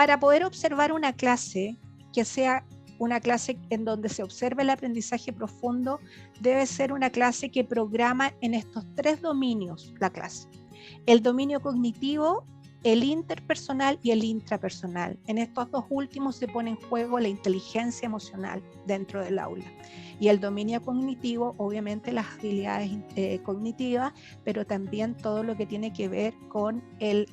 Para poder observar una clase que sea una clase en donde se observe el aprendizaje profundo, debe ser una clase que programa en estos 3 dominios la clase. El dominio cognitivo, el interpersonal y el intrapersonal. En estos 2 últimos se pone en juego la inteligencia emocional dentro del aula. Y el dominio cognitivo, obviamente las habilidades cognitivas, pero también todo lo que tiene que ver con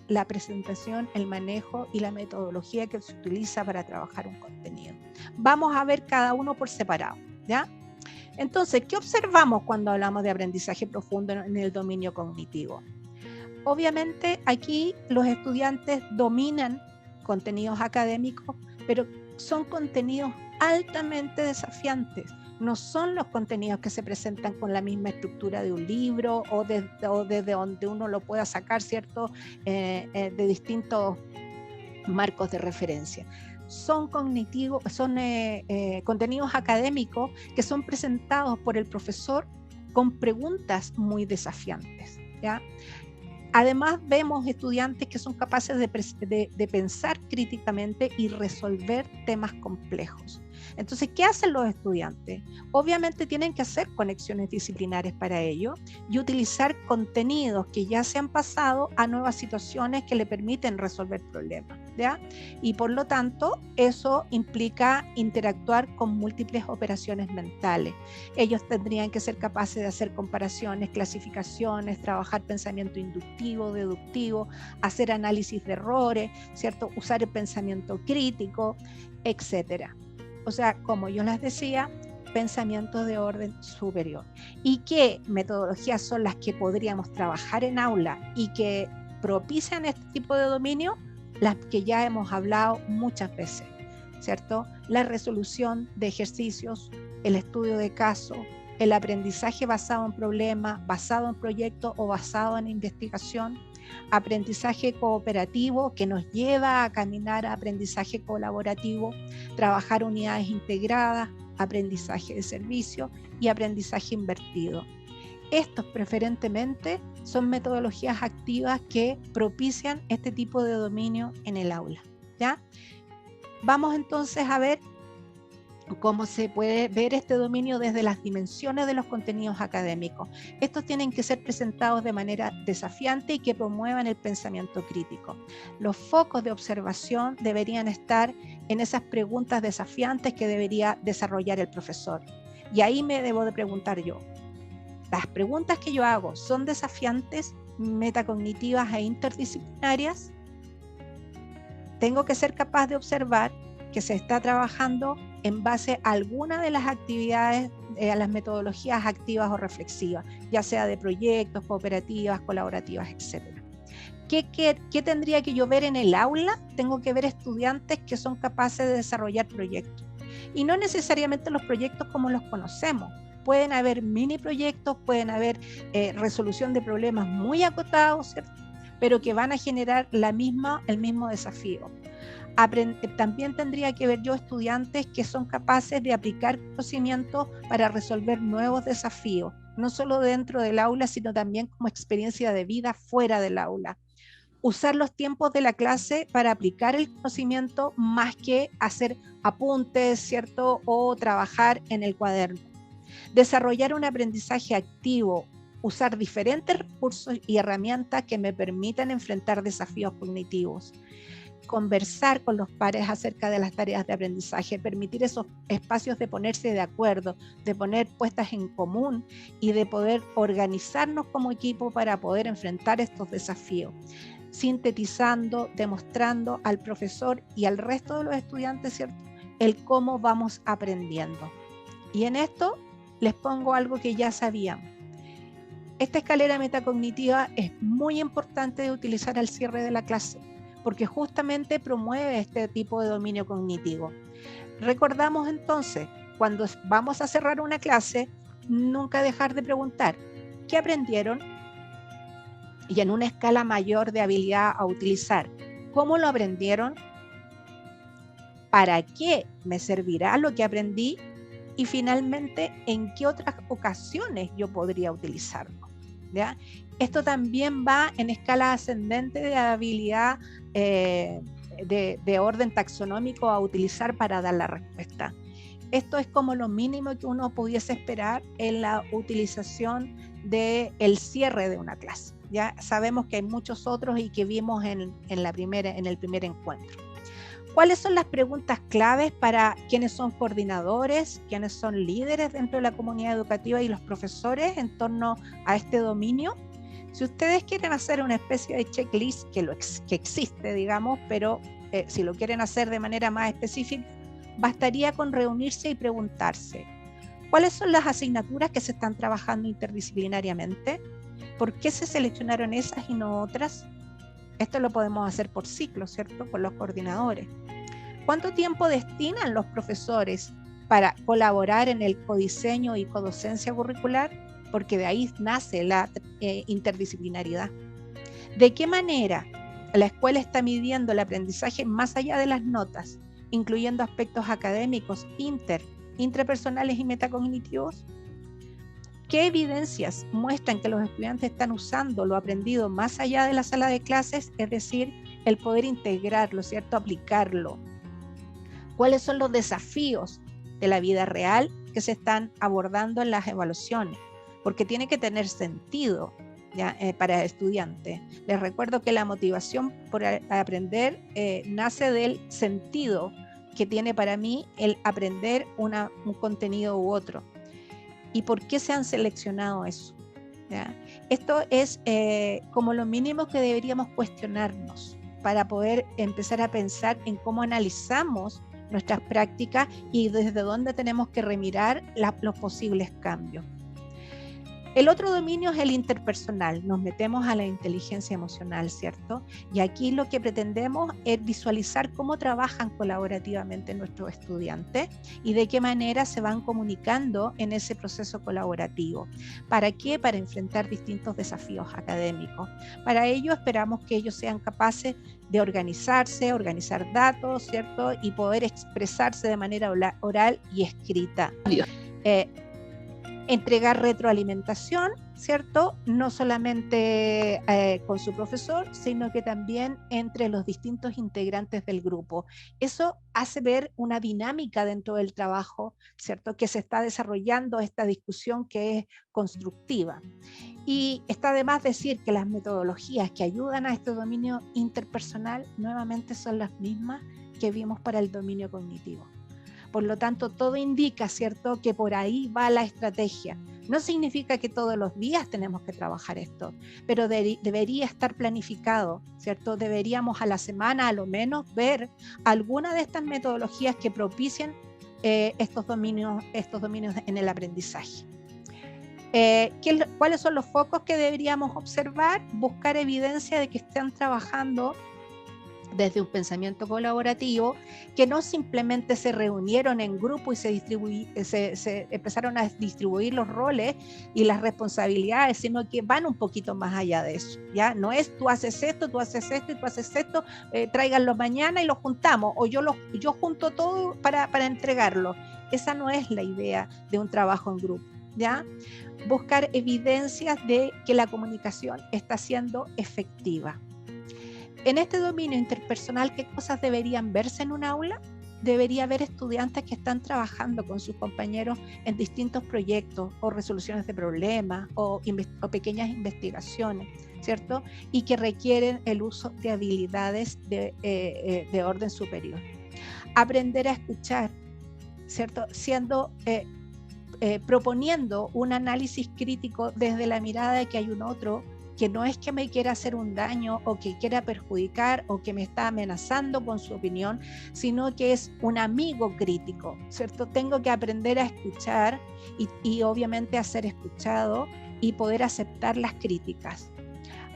la presentación, el manejo y la metodología que se utiliza para trabajar un contenido. Vamos a ver cada uno por separado, ¿ya? Entonces, ¿qué observamos cuando hablamos de aprendizaje profundo en el dominio cognitivo? Obviamente aquí los estudiantes dominan contenidos académicos, pero son contenidos altamente desafiantes. No son los contenidos que se presentan con la misma estructura de un libro o desde donde uno lo pueda sacar, ¿cierto? De distintos marcos de referencia. Son contenidos académicos que son presentados por el profesor con preguntas muy desafiantes, ¿ya? Además, vemos estudiantes que son capaces de pensar críticamente y resolver temas complejos. Entonces, ¿qué hacen los estudiantes? Obviamente tienen que hacer conexiones disciplinares para ello y utilizar contenidos que ya se han pasado a nuevas situaciones que le permiten resolver problemas, ¿ya? Y por lo tanto, eso implica interactuar con múltiples operaciones mentales. Ellos tendrían que ser capaces de hacer comparaciones, clasificaciones, trabajar pensamiento inductivo, deductivo, hacer análisis de errores, ¿cierto? Usar el pensamiento crítico, etcétera. O sea, como yo les decía, pensamientos de orden superior. ¿Y qué metodologías son las que podríamos trabajar en aula y que propician este tipo de dominio? Las que ya hemos hablado muchas veces, ¿cierto? La resolución de ejercicios, el estudio de casos, el aprendizaje basado en problemas, basado en proyectos o basado en investigación, aprendizaje cooperativo que nos lleva a caminar a aprendizaje colaborativo, trabajar unidades integradas, aprendizaje de servicio y aprendizaje invertido. Estos preferentemente son metodologías activas que propician este tipo de dominio en el aula, ¿ya? Vamos entonces a ver cómo se puede ver este dominio desde las dimensiones de los contenidos académicos. Estos tienen que ser presentados de manera desafiante y que promuevan el pensamiento crítico. Los focos de observación deberían estar en esas preguntas desafiantes que debería desarrollar el profesor. Y ahí me debo de preguntar yo, ¿las preguntas que yo hago son desafiantes, metacognitivas e interdisciplinarias? Tengo que ser capaz de observar que se está trabajando en base a alguna de las actividades, a las metodologías activas o reflexivas, ya sea de proyectos, cooperativas, colaborativas, etc. ¿Qué tendría que yo ver en el aula? Tengo que ver estudiantes que son capaces de desarrollar proyectos. Y no necesariamente los proyectos como los conocemos. Pueden haber mini proyectos, pueden haber resolución de problemas muy acotados, ¿cierto? Pero que van a generar el mismo desafío. También tendría que ver yo estudiantes que son capaces de aplicar conocimiento para resolver nuevos desafíos, no solo dentro del aula, sino también como experiencia de vida fuera del aula. Usar los tiempos de la clase para aplicar el conocimiento más que hacer apuntes, ¿cierto? O trabajar en el cuaderno. Desarrollar un aprendizaje activo, usar diferentes recursos y herramientas que me permitan enfrentar desafíos cognitivos. Conversar con los pares acerca de las tareas de aprendizaje, permitir esos espacios de ponerse de acuerdo, de poner puestas en común y de poder organizarnos como equipo para poder enfrentar estos desafíos, sintetizando, demostrando al profesor y al resto de los estudiantes, ¿cierto?, el cómo vamos aprendiendo. Y en esto les pongo algo que ya sabían. Esta escalera metacognitiva es muy importante de utilizar al cierre de la clase, porque justamente promueve este tipo de dominio cognitivo. Recordamos entonces, cuando vamos a cerrar una clase, nunca dejar de preguntar, ¿qué aprendieron? Y en una escala mayor de habilidad a utilizar, ¿cómo lo aprendieron? ¿Para qué me servirá lo que aprendí? Y finalmente, ¿en qué otras ocasiones yo podría utilizarlo? ¿Ya? Esto también va en escala ascendente de habilidad de orden taxonómico a utilizar para dar la respuesta. Esto es como lo mínimo que uno pudiese esperar en la utilización del cierre de una clase. Ya sabemos que hay muchos otros y que vimos en el primer encuentro. ¿Cuáles son las preguntas claves para quienes son coordinadores, quienes son líderes dentro de la comunidad educativa y los profesores en torno a este dominio? Si ustedes quieren hacer una especie de checklist que existe, digamos, pero si lo quieren hacer de manera más específica, bastaría con reunirse y preguntarse, ¿cuáles son las asignaturas que se están trabajando interdisciplinariamente? ¿Por qué se seleccionaron esas y no otras? Esto lo podemos hacer por ciclo, ¿cierto? Con los coordinadores. ¿Cuánto tiempo destinan los profesores para colaborar en el codiseño y codocencia curricular? Porque de ahí nace la interdisciplinaridad. ¿De qué manera la escuela está midiendo el aprendizaje más allá de las notas, incluyendo aspectos académicos, intrapersonales y metacognitivos? ¿Qué evidencias muestran que los estudiantes están usando lo aprendido más allá de la sala de clases? Es decir, el poder integrarlo, ¿cierto? Aplicarlo. ¿Cuáles son los desafíos de la vida real que se están abordando en las evaluaciones? Porque tiene que tener sentido, ¿ya? Para el estudiante. Les recuerdo que la motivación por aprender nace del sentido que tiene para mí el aprender un contenido u otro. ¿Y por qué se han seleccionado eso? ¿Ya? Esto es como lo mínimo que deberíamos cuestionarnos para poder empezar a pensar en cómo analizamos nuestras prácticas y desde dónde tenemos que remirar los posibles cambios. El otro dominio es el interpersonal. Nos metemos a la inteligencia emocional, ¿cierto? Y aquí lo que pretendemos es visualizar cómo trabajan colaborativamente nuestros estudiantes y de qué manera se van comunicando en ese proceso colaborativo. ¿Para qué? Para enfrentar distintos desafíos académicos. Para ello esperamos que ellos sean capaces de organizarse, organizar datos, ¿cierto? Y poder expresarse de manera oral y escrita. Entregar retroalimentación, ¿cierto? No solamente con su profesor, sino que también entre los distintos integrantes del grupo. Eso hace ver una dinámica dentro del trabajo, ¿cierto? Que se está desarrollando esta discusión que es constructiva. Y está de más decir que las metodologías que ayudan a este dominio interpersonal nuevamente son las mismas que vimos para el dominio cognitivo. Por lo tanto, todo indica, ¿cierto?, que por ahí va la estrategia. No significa que todos los días tenemos que trabajar esto, pero debería estar planificado, ¿cierto? Deberíamos a la semana, a lo menos, ver alguna de estas metodologías que propicien estos dominios en el aprendizaje. ¿Cuáles son los focos que deberíamos observar? Buscar evidencia de que están trabajando desde un pensamiento colaborativo, que no simplemente se reunieron en grupo y se empezaron a distribuir los roles y las responsabilidades, sino que van un poquito más allá de eso, ¿ya? No es tú haces esto y tú haces esto, tráiganlo mañana y lo juntamos, o yo junto todo para entregarlo. Esa no es la idea de un trabajo en grupo, ¿ya? Buscar evidencias de que la comunicación está siendo efectiva. En este dominio interpersonal, ¿qué cosas deberían verse en un aula? Debería haber estudiantes que están trabajando con sus compañeros en distintos proyectos o resoluciones de problemas o pequeñas investigaciones, ¿cierto? Y que requieren el uso de habilidades de orden superior. Aprender a escuchar, ¿cierto? Proponiendo un análisis crítico desde la mirada de que hay un otro que no es que me quiera hacer un daño o que quiera perjudicar o que me está amenazando con su opinión, sino que es un amigo crítico, ¿cierto? Tengo que aprender a escuchar y obviamente a ser escuchado y poder aceptar las críticas.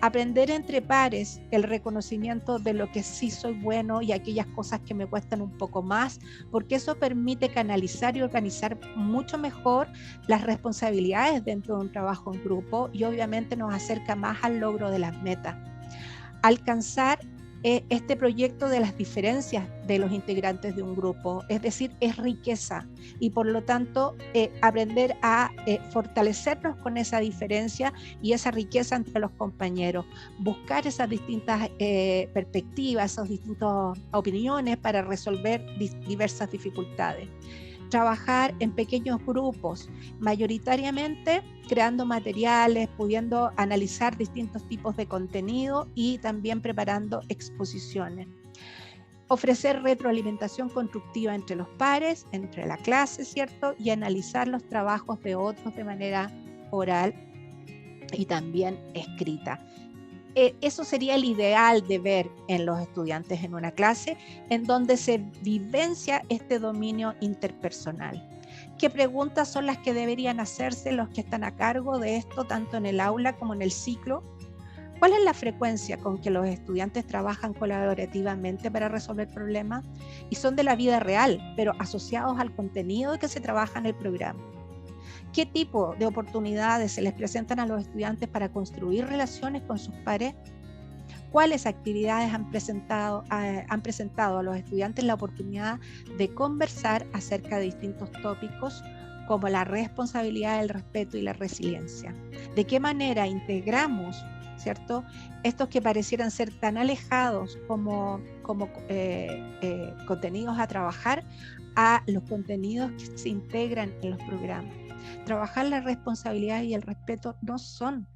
Aprender entre pares el reconocimiento de lo que sí soy bueno y aquellas cosas que me cuestan un poco más, porque eso permite canalizar y organizar mucho mejor las responsabilidades dentro de un trabajo en grupo y obviamente nos acerca más al logro de las metas. Alcanzar este proyecto de las diferencias de los integrantes de un grupo, es decir, es riqueza y por lo tanto aprender a fortalecernos con esa diferencia y esa riqueza entre los compañeros, buscar esas distintas perspectivas, esas distintas opiniones para resolver diversas dificultades. Trabajar en pequeños grupos, mayoritariamente creando materiales, pudiendo analizar distintos tipos de contenido y también preparando exposiciones. Ofrecer retroalimentación constructiva entre los pares, entre la clase, ¿cierto? Y analizar los trabajos de otros de manera oral y también escrita. Eso sería el ideal de ver en los estudiantes en una clase, en donde se vivencia este dominio interpersonal. ¿Qué preguntas son las que deberían hacerse los que están a cargo de esto, tanto en el aula como en el ciclo? ¿Cuál es la frecuencia con que los estudiantes trabajan colaborativamente para resolver problemas? Y son de la vida real, pero asociados al contenido que se trabaja en el programa. ¿Qué tipo de oportunidades se les presentan a los estudiantes para construir relaciones con sus pares? ¿Cuáles actividades han presentado a los estudiantes la oportunidad de conversar acerca de distintos tópicos como la responsabilidad, el respeto y la resiliencia? ¿De qué manera integramos, ¿cierto?, estos que parecieran ser tan alejados como contenidos a trabajar a los contenidos que se integran en los programas? Trabajar la responsabilidad y el respeto no son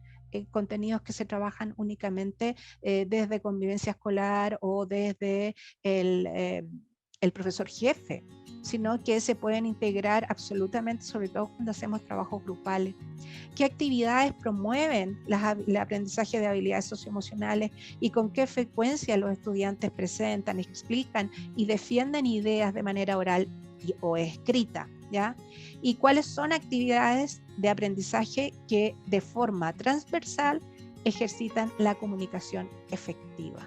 contenidos que se trabajan únicamente desde convivencia escolar o desde el profesor jefe, sino que se pueden integrar absolutamente, sobre todo cuando hacemos trabajos grupales. ¿Qué actividades promueven el aprendizaje de habilidades socioemocionales y con qué frecuencia los estudiantes presentan, explican y defienden ideas de manera oral o escrita? ¿Ya? Y cuáles son actividades de aprendizaje que de forma transversal ejercitan la comunicación efectiva.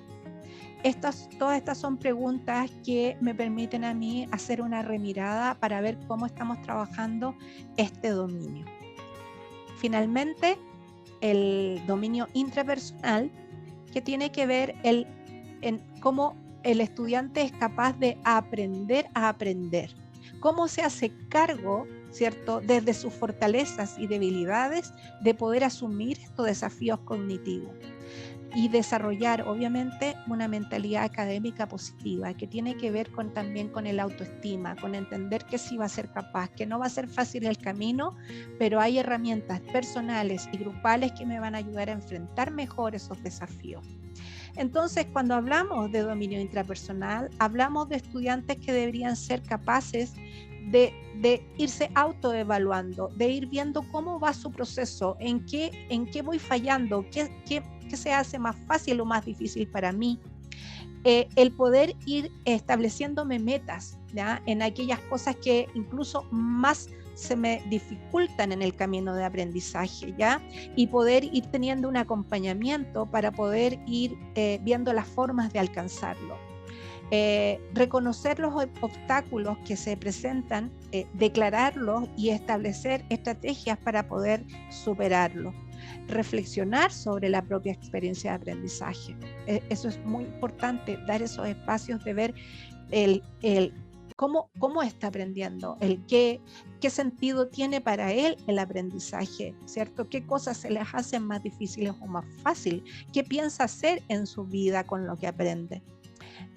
Todas estas son preguntas que me permiten a mí hacer una remirada para ver cómo estamos trabajando este dominio. Finalmente, el dominio intrapersonal, que tiene que ver en cómo el estudiante es capaz de aprender a aprender. Cómo se hace cargo, ¿cierto?, desde sus fortalezas y debilidades de poder asumir estos desafíos cognitivos y desarrollar, obviamente, una mentalidad académica positiva que tiene que ver también con el autoestima, con entender que sí va a ser capaz, que no va a ser fácil el camino, pero hay herramientas personales y grupales que me van a ayudar a enfrentar mejor esos desafíos. Entonces, cuando hablamos de dominio intrapersonal, hablamos de estudiantes que deberían ser capaces de irse autoevaluando, de ir viendo cómo va su proceso, en qué voy fallando, qué se hace más fácil o más difícil para mí. El poder ir estableciéndome metas, ¿ya?, en aquellas cosas que incluso más se me dificultan en el camino de aprendizaje, ¿ya? Y poder ir teniendo un acompañamiento para poder ir viendo las formas de alcanzarlo. Reconocer los obstáculos que se presentan, declararlos y establecer estrategias para poder superarlos. Reflexionar sobre la propia experiencia de aprendizaje. Eso es muy importante, dar esos espacios de ver cómo está aprendiendo, qué sentido tiene para él el aprendizaje, ¿cierto? ¿Qué cosas se les hacen más difíciles o más fáciles? ¿Qué piensa hacer en su vida con lo que aprende?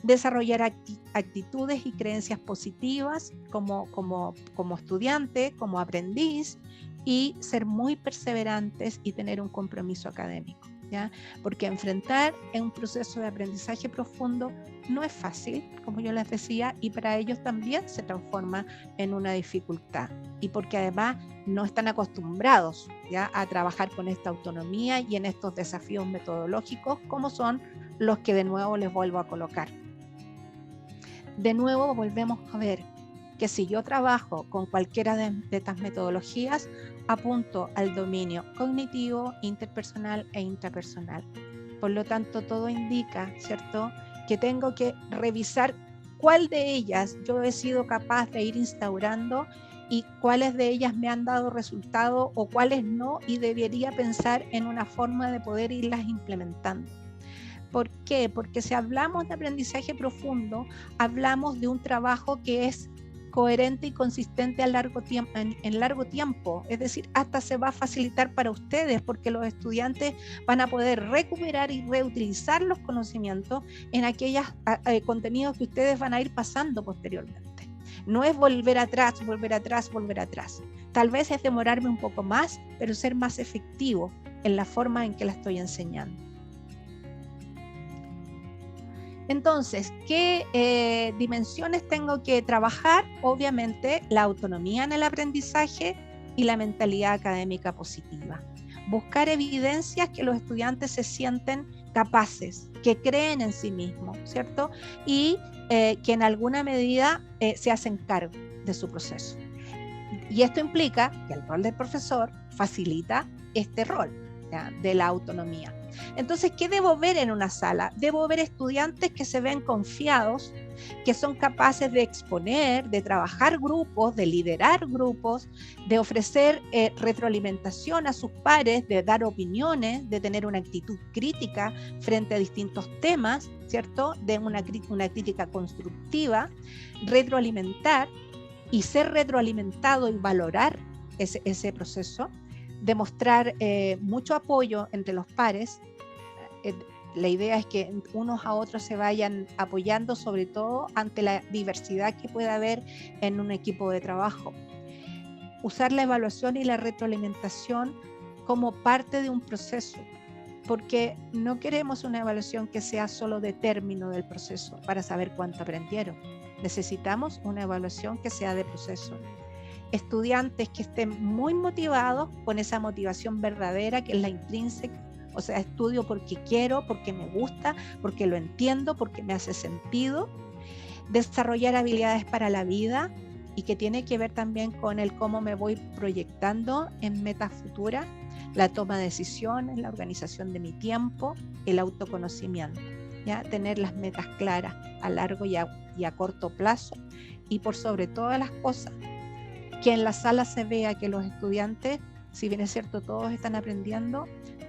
Desarrollar actitudes y creencias positivas como estudiante, como aprendiz, y ser muy perseverantes y tener un compromiso académico, ¿ya? Porque enfrentar un proceso de aprendizaje profundo no es fácil, como yo les decía, y para ellos también se transforma en una dificultad, y porque además no están acostumbrados, ¿ya?, a trabajar con esta autonomía y en estos desafíos metodológicos, como son los que de nuevo les vuelvo a colocar. De nuevo volvemos a ver que si yo trabajo con cualquiera de estas metodologías, apunto al dominio cognitivo, interpersonal e intrapersonal. Por lo tanto, todo indica, ¿cierto?, que tengo que revisar cuál de ellas yo he sido capaz de ir instaurando y cuáles de ellas me han dado resultado o cuáles no, y debería pensar en una forma de poder irlas implementando. ¿Por qué? Porque si hablamos de aprendizaje profundo, hablamos de un trabajo que es coherente y consistente a largo tiempo, en largo tiempo. Es decir, hasta se va a facilitar para ustedes porque los estudiantes van a poder recuperar y reutilizar los conocimientos en aquellos contenidos que ustedes van a ir pasando posteriormente. No es volver atrás, volver atrás, volver atrás. Tal vez es demorarme un poco más, pero ser más efectivo en la forma en que la estoy enseñando. Entonces, ¿qué dimensiones tengo que trabajar? Obviamente, la autonomía en el aprendizaje y la mentalidad académica positiva. Buscar evidencias que los estudiantes se sienten capaces, que creen en sí mismos, ¿cierto? Y que en alguna medida se hacen cargo de su proceso. Y esto implica que el rol del profesor facilita este rol, ¿ya?, de la autonomía. Entonces, ¿qué debo ver en una sala? Debo ver estudiantes que se ven confiados, que son capaces de exponer, de trabajar grupos, de liderar grupos, de ofrecer retroalimentación a sus pares, de dar opiniones, de tener una actitud crítica frente a distintos temas, ¿cierto? De una crítica constructiva, retroalimentar y ser retroalimentado y valorar ese proceso, demostrar mucho apoyo entre los pares. La idea es que unos a otros se vayan apoyando, sobre todo ante la diversidad que pueda haber en un equipo de trabajo. Usar la evaluación y la retroalimentación como parte de un proceso, porque no queremos una evaluación que sea solo de término del proceso para saber cuánto aprendieron. Necesitamos una evaluación que sea de proceso. Estudiantes que estén muy motivados, con esa motivación verdadera que es la intrínseca, o sea, estudio porque quiero, porque me gusta, porque lo entiendo, porque me hace sentido. Desarrollar habilidades para la vida y que tiene que ver también con el cómo me voy proyectando en metas futuras, la toma de decisiones, la organización de mi tiempo, el autoconocimiento, ¿ya? Tener las metas claras a largo y a corto plazo, y por sobre todas las cosas, que en la sala se vea que los estudiantes, si bien es cierto, todos están aprendiendo,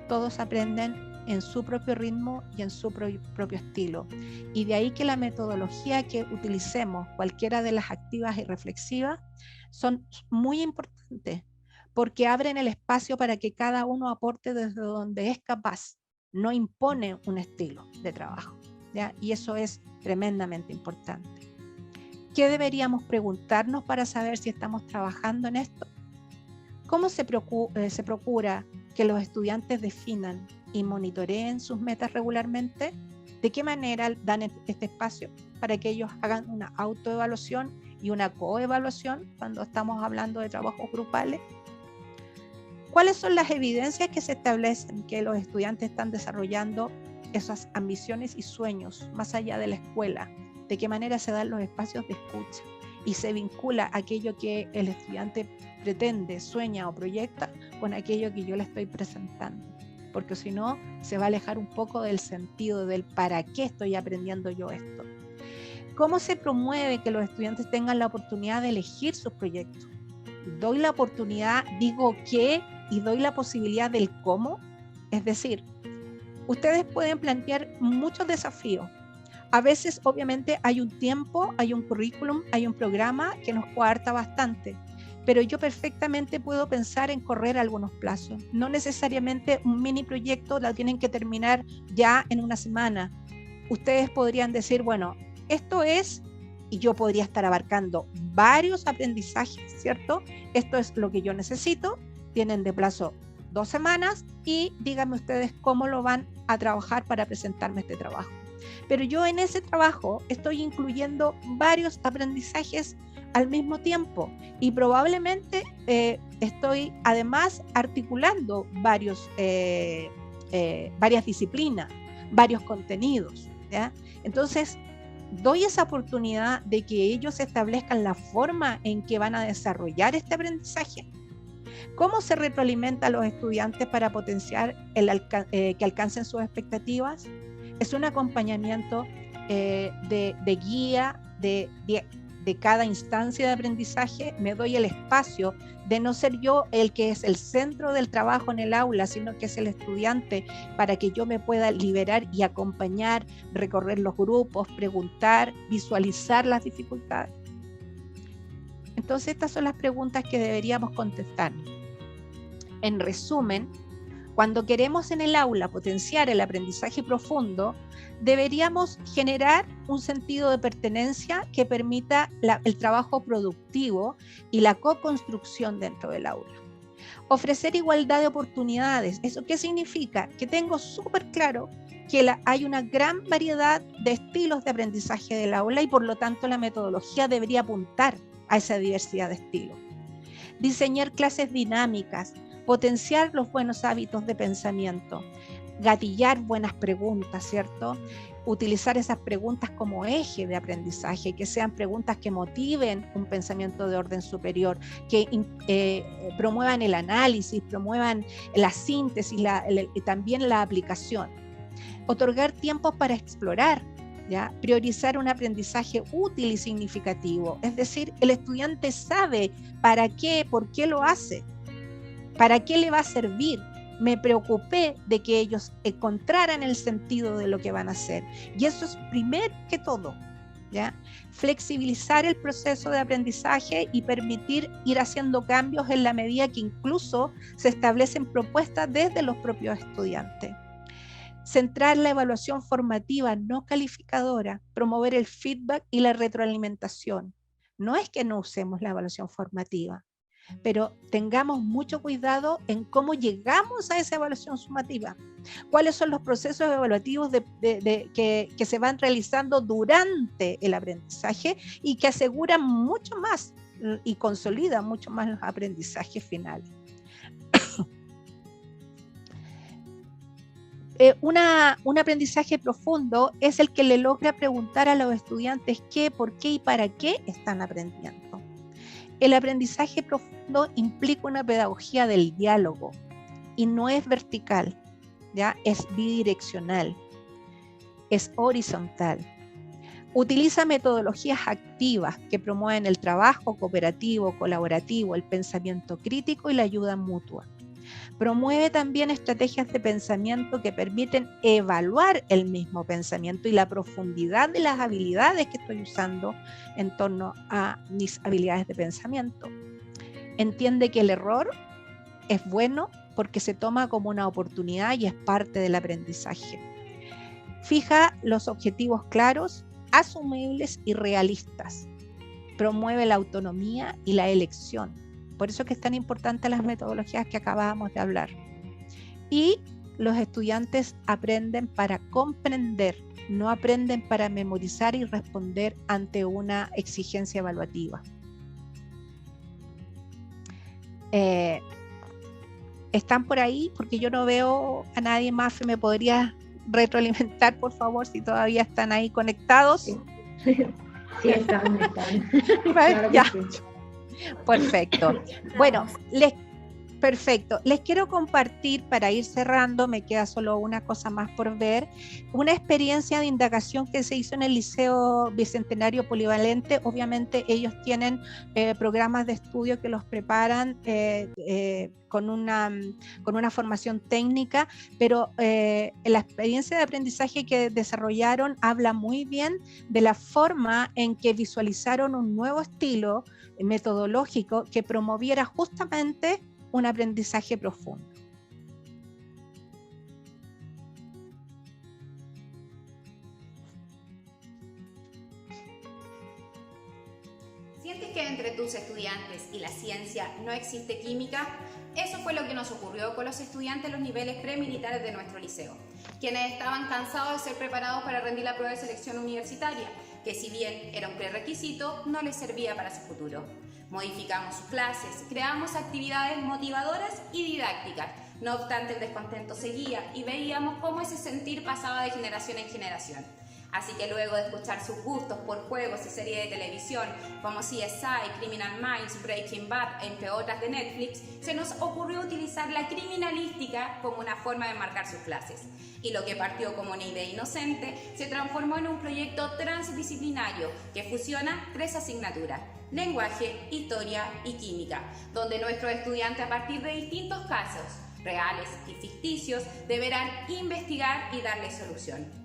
todos aprenden en su propio ritmo y en su propio estilo. Y de ahí que la metodología que utilicemos, cualquiera de las activas y reflexivas, son muy importantes, porque abren el espacio para que cada uno aporte desde donde es capaz, no impone un estilo de trabajo, ¿ya? Y eso es tremendamente importante. ¿Qué deberíamos preguntarnos para saber si estamos trabajando en esto? ¿Cómo se procura que los estudiantes definan y monitoreen sus metas regularmente? ¿De qué manera dan este espacio para que ellos hagan una autoevaluación y una coevaluación cuando estamos hablando de trabajos grupales? ¿Cuáles son las evidencias que se establecen que los estudiantes están desarrollando esas ambiciones y sueños más allá de la escuela? ¿De qué manera se dan los espacios de escucha y se vincula aquello que el estudiante pretende, sueña o proyecta con aquello que yo le estoy presentando? Porque si no, se va a alejar un poco del sentido del para qué estoy aprendiendo yo esto. ¿Cómo se promueve que los estudiantes tengan la oportunidad de elegir sus proyectos? ¿Doy la oportunidad, digo qué y doy la posibilidad del cómo? Es decir, ustedes pueden plantear muchos desafíos. A veces, obviamente, hay un tiempo, hay un currículum, hay un programa que nos coarta bastante, pero yo perfectamente puedo pensar en correr algunos plazos. No necesariamente un mini proyecto lo tienen que terminar ya en una semana. Ustedes podrían decir, bueno, esto es, y yo podría estar abarcando varios aprendizajes, ¿cierto? Esto es lo que yo necesito, tienen de plazo 2 semanas y díganme ustedes cómo lo van a trabajar para presentarme este trabajo. Pero yo en ese trabajo estoy incluyendo varios aprendizajes al mismo tiempo y probablemente estoy además articulando varias disciplinas, varios contenidos, ¿ya? Entonces, doy esa oportunidad de que ellos establezcan la forma en que van a desarrollar este aprendizaje. ¿Cómo se retroalimenta a los estudiantes para potenciar que alcancen sus expectativas? Es un acompañamiento de guía, de de cada instancia de aprendizaje, me doy el espacio de no ser yo el que es el centro del trabajo en el aula, sino que es el estudiante, para que yo me pueda liberar y acompañar, recorrer los grupos, preguntar, visualizar las dificultades. Entonces, estas son las preguntas que deberíamos contestar. En resumen, cuando queremos en el aula potenciar el aprendizaje profundo, deberíamos generar un sentido de pertenencia que permita el trabajo productivo y la co-construcción dentro del aula. Ofrecer igualdad de oportunidades. ¿Eso qué significa? Que tengo súper claro que hay una gran variedad de estilos de aprendizaje del aula y por lo tanto la metodología debería apuntar a esa diversidad de estilos. Diseñar clases dinámicas, potenciar los buenos hábitos de pensamiento, gatillar buenas preguntas, ¿cierto? Utilizar esas preguntas como eje de aprendizaje, que sean preguntas que motiven un pensamiento de orden superior, que promuevan el análisis, promuevan la síntesis y también la aplicación. Otorgar tiempos para explorar, ¿ya? Priorizar un aprendizaje útil y significativo, es decir, el estudiante sabe para qué, por qué lo hace, para qué le va a servir. Me preocupé de que ellos encontraran el sentido de lo que van a hacer. Y eso es primero que todo, ¿ya? Flexibilizar el proceso de aprendizaje y permitir ir haciendo cambios en la medida que incluso se establecen propuestas desde los propios estudiantes. Centrar la evaluación formativa no calificadora, promover el feedback y la retroalimentación. No es que no usemos la evaluación formativa, pero tengamos mucho cuidado en cómo llegamos a esa evaluación sumativa. ¿Cuáles son los procesos evaluativos que se van realizando durante el aprendizaje y que aseguran mucho más y consolidan mucho más los aprendizajes finales? Un aprendizaje profundo es el que le logra preguntar a los estudiantes qué, por qué y para qué están aprendiendo. El aprendizaje profundo implica una pedagogía del diálogo y no es vertical, ¿ya? Es bidireccional, es horizontal. Utiliza metodologías activas que promueven el trabajo cooperativo, colaborativo, el pensamiento crítico y la ayuda mutua. Promueve también estrategias de pensamiento que permiten evaluar el mismo pensamiento y la profundidad de las habilidades que estoy usando en torno a mis habilidades de pensamiento. Entiende que el error es bueno porque se toma como una oportunidad y es parte del aprendizaje. Fija los objetivos claros, asumibles y realistas. Promueve la autonomía y la elección. Por eso es que es tan importante las metodologías que acabábamos de hablar. Y los estudiantes aprenden para comprender, no aprenden para memorizar y responder ante una exigencia evaluativa. ¿Están por ahí? Porque yo no veo a nadie más. ¿Me podrías retroalimentar, por favor, si todavía están ahí conectados? Sí, sí están. Claro ya. Sí. Perfecto. Bueno, perfecto. Les quiero compartir, para ir cerrando, me queda solo una cosa más por ver, una experiencia de indagación que se hizo en el Liceo Bicentenario Polivalente. Obviamente ellos tienen programas de estudio que los preparan con una formación técnica, pero la experiencia de aprendizaje que desarrollaron habla muy bien de la forma en que visualizaron un nuevo estilo metodológico que promoviera justamente un aprendizaje profundo. ¿Sientes que entre tus estudiantes y la ciencia no existe química? Eso fue lo que nos ocurrió con los estudiantes de los niveles premilitares de nuestro liceo, quienes estaban cansados de ser preparados para rendir la prueba de selección universitaria, que si bien era un prerequisito, no les servía para su futuro. Modificamos sus clases, creamos actividades motivadoras y didácticas. No obstante, el descontento seguía y veíamos cómo ese sentir pasaba de generación en generación. Así que luego de escuchar sus gustos por juegos y series de televisión como CSI, Criminal Minds, Breaking Bad, entre otras de Netflix, se nos ocurrió utilizar la criminalística como una forma de marcar sus clases. Y lo que partió como una idea inocente se transformó en un proyecto transdisciplinario que fusiona 3 asignaturas: lenguaje, historia y química, donde nuestros estudiantes, a partir de distintos casos, reales y ficticios, deberán investigar y darle solución.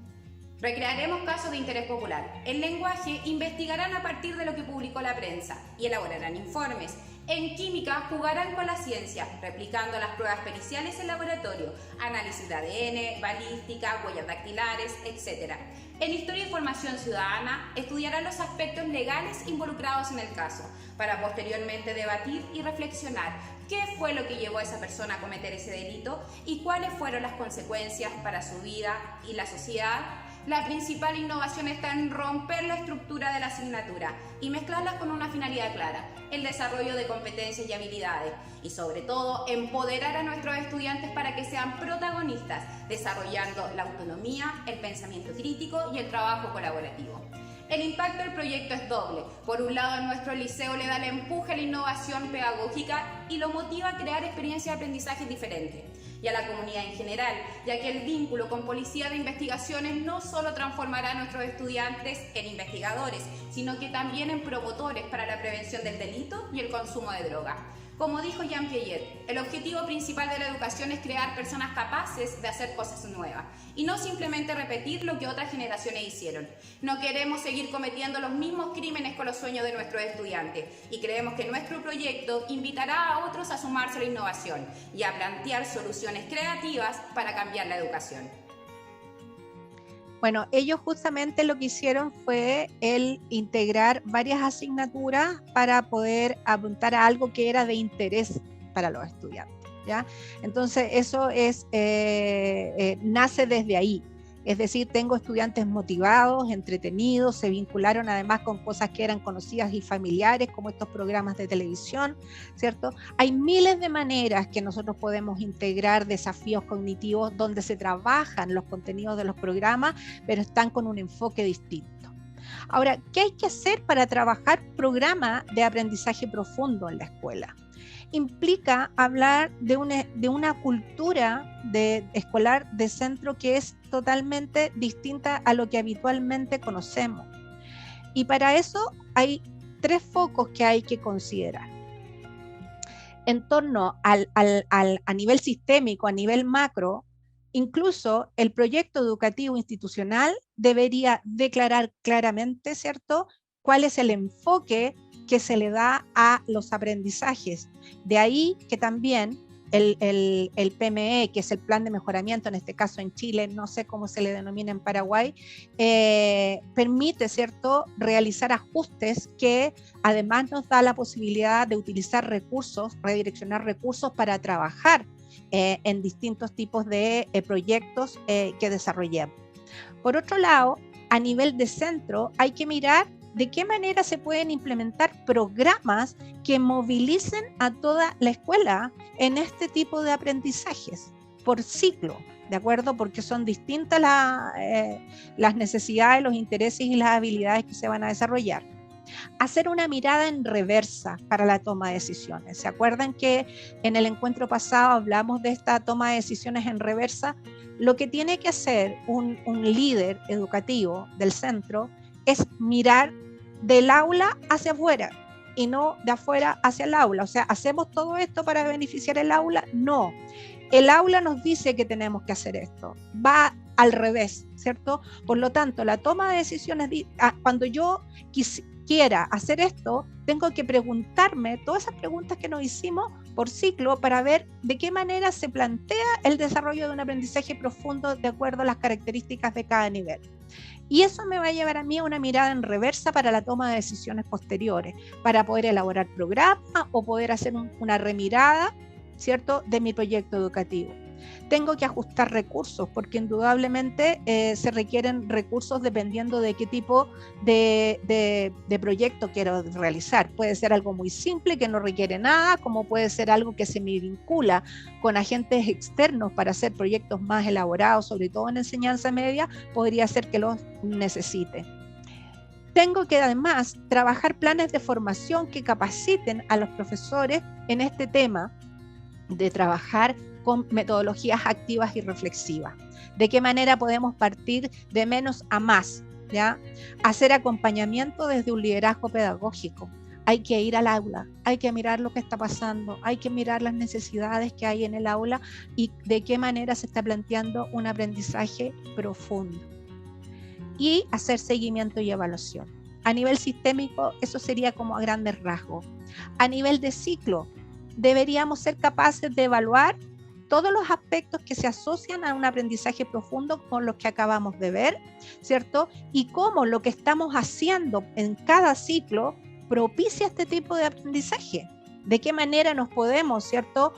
Recrearemos casos de interés popular. En lenguaje investigarán a partir de lo que publicó la prensa y elaborarán informes. En química jugarán con la ciencia, replicando las pruebas periciales en laboratorio, análisis de ADN, balística, huellas dactilares, etc. En historia y formación ciudadana estudiarán los aspectos legales involucrados en el caso, para posteriormente debatir y reflexionar qué fue lo que llevó a esa persona a cometer ese delito y cuáles fueron las consecuencias para su vida y la sociedad. La principal innovación está en romper la estructura de la asignatura y mezclarla con una finalidad clara: el desarrollo de competencias y habilidades, y sobre todo empoderar a nuestros estudiantes para que sean protagonistas, desarrollando la autonomía, el pensamiento crítico y el trabajo colaborativo. El impacto del proyecto es doble. Por un lado, en nuestro liceo le da el empuje a la innovación pedagógica y lo motiva a crear experiencias de aprendizaje diferentes, y a la comunidad en general, ya que el vínculo con Policía de Investigaciones no solo transformará a nuestros estudiantes en investigadores, sino que también en promotores para la prevención del delito y el consumo de drogas. Como dijo Jean Piaget, el objetivo principal de la educación es crear personas capaces de hacer cosas nuevas y no simplemente repetir lo que otras generaciones hicieron. No queremos seguir cometiendo los mismos crímenes con los sueños de nuestros estudiantes, y creemos que nuestro proyecto invitará a otros a sumarse a la innovación y a plantear soluciones creativas para cambiar la educación. Bueno, ellos justamente lo que hicieron fue el integrar varias asignaturas para poder apuntar a algo que era de interés para los estudiantes, ¿ya? Entonces eso es, nace desde ahí. Es decir, tengo estudiantes motivados, entretenidos, se vincularon además con cosas que eran conocidas y familiares, como estos programas de televisión, ¿cierto? Hay miles de maneras que nosotros podemos integrar desafíos cognitivos donde se trabajan los contenidos de los programas, pero están con un enfoque distinto. Ahora, ¿qué hay que hacer para trabajar programas de aprendizaje profundo en la escuela? Implica hablar de una cultura escolar de centro que es totalmente distinta a lo que habitualmente conocemos. Y para eso hay 3 focos que hay que considerar. En torno a nivel sistémico, a nivel macro, incluso el proyecto educativo institucional debería declarar claramente, ¿cierto?, cuál es el enfoque que se le da a los aprendizajes. De ahí que también el PME, que es el Plan de Mejoramiento, en este caso en Chile, no sé cómo se le denomina en Paraguay, permite, ¿cierto?, realizar ajustes que además nos da la posibilidad de utilizar recursos, redireccionar recursos para trabajar en distintos tipos de proyectos que desarrollemos. Por otro lado, a nivel de centro, hay que mirar de qué manera se pueden implementar programas que movilicen a toda la escuela en este tipo de aprendizajes por ciclo, ¿de acuerdo? Porque son distintas las necesidades, los intereses y las habilidades que se van a desarrollar. Hacer una mirada en reversa para la toma de decisiones. ¿Se acuerdan que en el encuentro pasado hablamos de esta toma de decisiones en reversa? Lo que tiene que hacer un líder educativo del centro es mirar del aula hacia afuera y no de afuera hacia el aula. O sea, ¿hacemos todo esto para beneficiar el aula? No. El aula nos dice que tenemos que hacer esto. Va al revés, ¿cierto? Por lo tanto, la toma de decisiones, cuando yo quiera hacer esto, tengo que preguntarme todas esas preguntas que nos hicimos por ciclo para ver de qué manera se plantea el desarrollo de un aprendizaje profundo de acuerdo a las características de cada nivel. Y eso me va a llevar a mí a una mirada en reversa para la toma de decisiones posteriores, para poder elaborar programas o poder hacer una remirada, ¿cierto?, de mi proyecto educativo. Tengo que ajustar recursos, porque indudablemente se requieren recursos dependiendo de qué tipo de proyecto quiero realizar. Puede ser algo muy simple que no requiere nada, como puede ser algo que se me vincula con agentes externos para hacer proyectos más elaborados, sobre todo en enseñanza media, podría ser que los necesite. Tengo que además trabajar planes de formación que capaciten a los profesores en este tema de trabajar con metodologías activas y reflexivas. ¿De qué manera podemos partir de menos a más? ¿Ya? Hacer acompañamiento desde un liderazgo pedagógico. Hay que ir al aula, hay que mirar lo que está pasando, hay que mirar las necesidades que hay en el aula y de qué manera se está planteando un aprendizaje profundo. Y hacer seguimiento y evaluación. A nivel sistémico, eso sería como a grandes rasgos. A nivel de ciclo, deberíamos ser capaces de evaluar todos los aspectos que se asocian a un aprendizaje profundo con los que acabamos de ver, ¿cierto? Y cómo lo que estamos haciendo en cada ciclo propicia este tipo de aprendizaje. De qué manera nos podemos, ¿cierto?,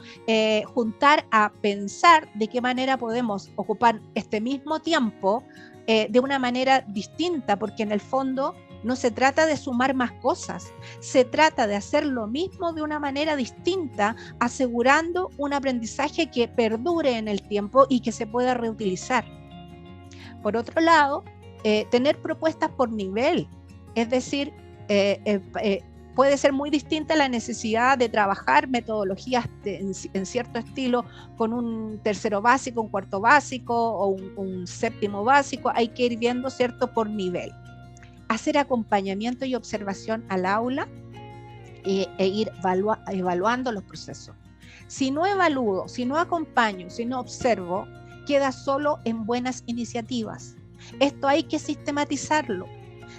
juntar a pensar de qué manera podemos ocupar este mismo tiempo de una manera distinta, porque en el fondo no se trata de sumar más cosas, se trata de hacer lo mismo de una manera distinta, asegurando un aprendizaje que perdure en el tiempo y que se pueda reutilizar. Por otro lado, tener propuestas por nivel, es decir, puede ser muy distinta la necesidad de trabajar metodologías en cierto estilo con un tercero básico, un cuarto básico o un séptimo básico. Hay que ir viendo, ¿cierto?, por nivel. Hacer acompañamiento y observación al aula e ir evaluando los procesos. Si no evalúo, si no acompaño, si no observo, queda solo en buenas iniciativas. Esto hay que sistematizarlo.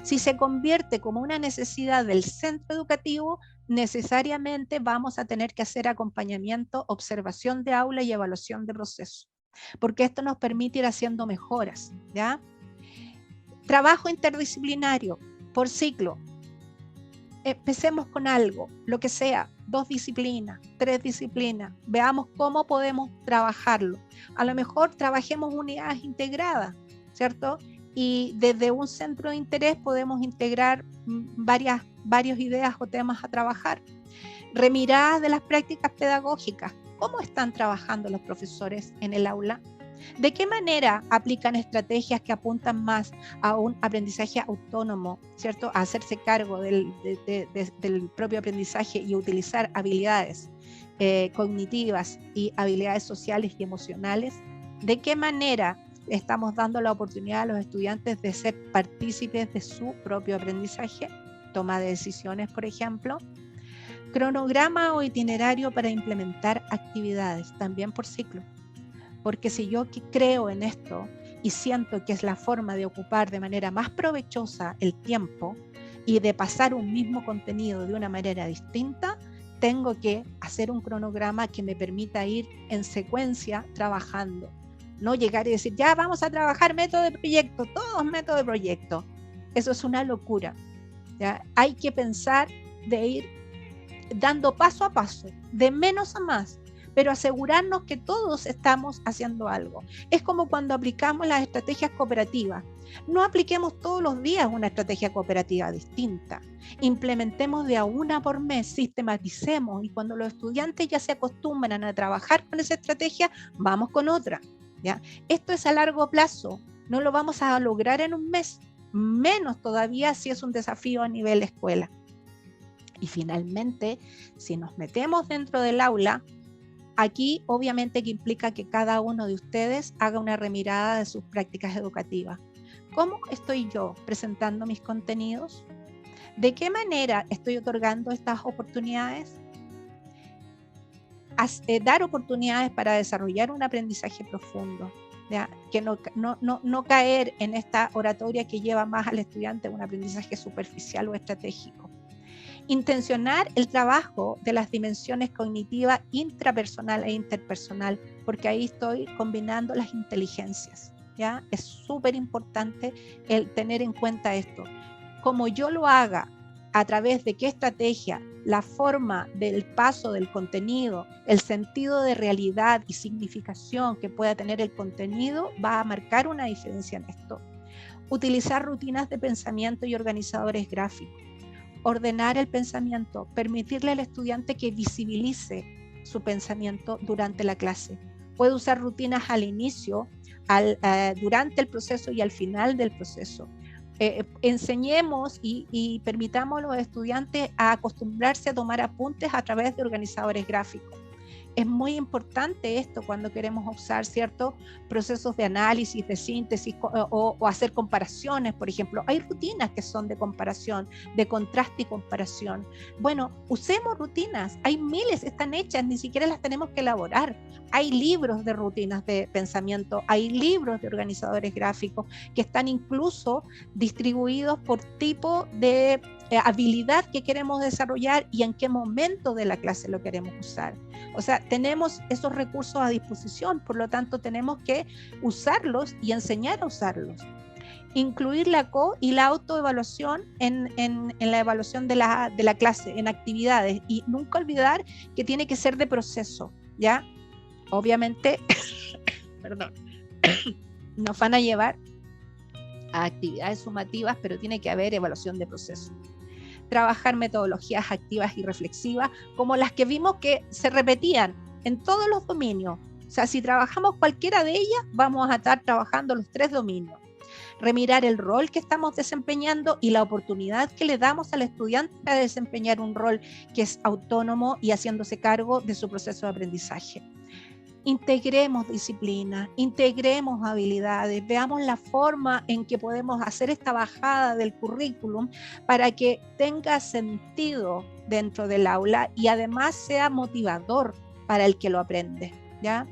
Si se convierte como una necesidad del centro educativo, necesariamente vamos a tener que hacer acompañamiento, observación de aula y evaluación de proceso, porque esto nos permite ir haciendo mejoras, ¿ya? Trabajo interdisciplinario por ciclo. Empecemos con algo, lo que sea, 2 disciplinas, 3 disciplinas, veamos cómo podemos trabajarlo. A lo mejor trabajemos unidades integradas, ¿cierto? Y desde un centro de interés podemos integrar varias ideas o temas a trabajar. Remiradas de las prácticas pedagógicas. ¿Cómo están trabajando los profesores en el aula? ¿De qué manera aplican estrategias que apuntan más a un aprendizaje autónomo, ¿cierto?, a hacerse cargo del propio aprendizaje y utilizar habilidades cognitivas y habilidades sociales y emocionales? ¿De qué manera estamos dando la oportunidad a los estudiantes de ser partícipes de su propio aprendizaje? Toma de decisiones, por ejemplo. Cronograma o itinerario para implementar actividades, también por ciclo. Porque si yo creo en esto y siento que es la forma de ocupar de manera más provechosa el tiempo y de pasar un mismo contenido de una manera distinta, tengo que hacer un cronograma que me permita ir en secuencia trabajando. No llegar y decir, ya vamos a trabajar método de proyecto, todos métodos de proyecto. Eso es una locura, ¿ya? Hay que pensar de ir dando paso a paso, de menos a más, pero asegurarnos que todos estamos haciendo algo. Es como cuando aplicamos las estrategias cooperativas. No apliquemos todos los días una estrategia cooperativa distinta. Implementemos de a una por mes, sistematicemos, y cuando los estudiantes ya se acostumbran a trabajar con esa estrategia, vamos con otra, ¿ya? Esto es a largo plazo, no lo vamos a lograr en un mes, menos todavía si es un desafío a nivel escuela. Y finalmente, si nos metemos dentro del aula, aquí obviamente que implica que cada uno de ustedes haga una remirada de sus prácticas educativas. ¿Cómo estoy yo presentando mis contenidos? ¿De qué manera estoy otorgando estas oportunidades? Dar oportunidades para desarrollar un aprendizaje profundo, ¿ya? Que no caer en esta oratoria que lleva más al estudiante a un aprendizaje superficial o estratégico. Intencionar el trabajo de las dimensiones cognitivas intrapersonal e interpersonal, porque ahí estoy combinando las inteligencias, ¿ya? Es súper importante el tener en cuenta esto. Como yo lo haga a través de qué estrategia, la forma del paso del contenido, el sentido de realidad y significación que pueda tener el contenido, va a marcar una diferencia en esto. Utilizar rutinas de pensamiento y organizadores gráficos. Ordenar el pensamiento, permitirle al estudiante que visibilice su pensamiento durante la clase. Puede usar rutinas al inicio, durante el proceso y al final del proceso. Enseñemos y permitamos a los estudiantes a acostumbrarse a tomar apuntes a través de organizadores gráficos. Es muy importante esto cuando queremos usar ciertos procesos de análisis, de síntesis o hacer comparaciones, por ejemplo. Hay rutinas que son de comparación, de contraste y comparación. Bueno, usemos rutinas. Hay miles, están hechas, ni siquiera las tenemos que elaborar. Hay libros de rutinas de pensamiento, hay libros de organizadores gráficos que están incluso distribuidos por tipo de habilidad que queremos desarrollar y en qué momento de la clase lo queremos usar. O sea, tenemos esos recursos a disposición, por lo tanto tenemos que usarlos y enseñar a usarlos. Incluir la co- y la autoevaluación en la evaluación de la clase, en actividades, y nunca olvidar que tiene que ser de proceso, ¿ya? Obviamente, perdón, nos van a llevar a actividades sumativas, pero tiene que haber evaluación de proceso. Trabajar metodologías activas y reflexivas, como las que vimos que se repetían en todos los dominios. O sea, si trabajamos cualquiera de ellas, vamos a estar trabajando los 3 dominios. Remirar el rol que estamos desempeñando y la oportunidad que le damos al estudiante a desempeñar un rol que es autónomo y haciéndose cargo de su proceso de aprendizaje. Integremos disciplina, integremos habilidades, veamos la forma en que podemos hacer esta bajada del currículum para que tenga sentido dentro del aula y además sea motivador para el que lo aprende, ¿ya?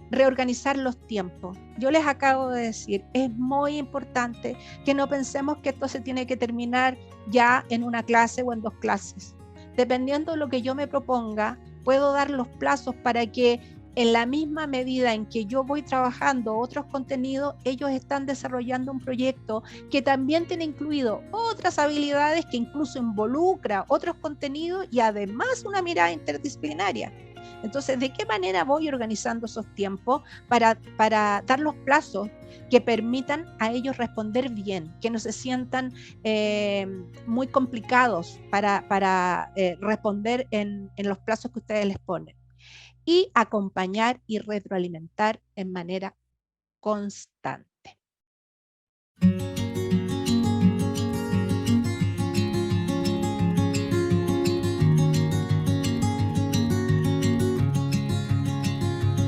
Reorganizar los tiempos. Yo les acabo de decir, es muy importante que no pensemos que esto se tiene que terminar ya en una clase o en 2 clases. Dependiendo de lo que yo me proponga, puedo dar los plazos para que en la misma medida en que yo voy trabajando otros contenidos, ellos están desarrollando un proyecto que también tiene incluido otras habilidades que incluso involucra otros contenidos y además una mirada interdisciplinaria. Entonces, ¿de qué manera voy organizando esos tiempos para dar los plazos que permitan a ellos responder bien, que no se sientan muy complicados para responder en los plazos que ustedes les ponen? Y acompañar y retroalimentar en manera constante.